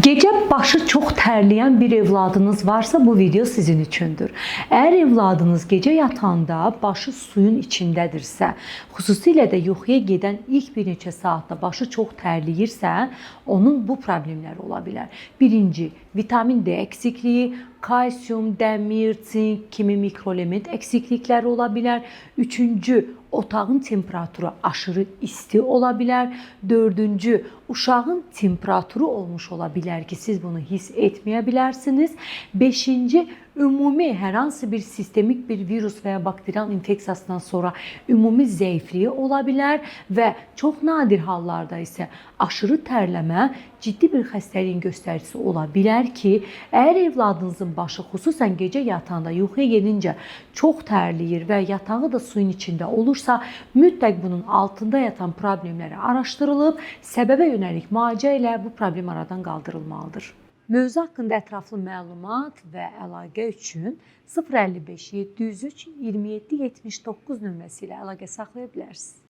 Gece başı çox tərləyən bir evladınız varsa bu video sizin üçündür. Əgər evladınız gecə yatanda başı suyun içindədirsə, xüsusilə də yuxuya gedən ilk bir neçə saatda başı çox tərləyirsə, onun bu problemləri ola bilər. Birinci, vitamin D əksikliyi, kalsium, dəmir, sink kimi mikroelement əksiklikləri ola bilər. Üçüncü, otağın temperaturu aşırı isti ola bilər. Dördüncü, uşağın temperaturu olmuş ola bilər ki, siz bunu hiss etməyə bilərsiniz. Beşinci, ümumi hər hansı bir sistemik bir virus və ya bakterial infeksiyasından sonra ümumi zəifliyi ola bilər və çox nadir hallarda isə aşırı tərləmə ciddi bir xəstəliyin göstəricisi ola bilər ki, əgər evladınızın başı xüsusən gecə yatanda, yuxuya gedincə çox tərləyir və yatağı da suyun içində olursa, mütləq bunun altında yatan problemləri araşdırılıb, səbəbə yönəlik müalicə ilə bu problem aradan qaldırılmalıdır. Mövzu haqqında ətraflı məlumat və əlaqə üçün 055 703 27 79 nömrəsi ilə əlaqə saxlaya bilərsiniz.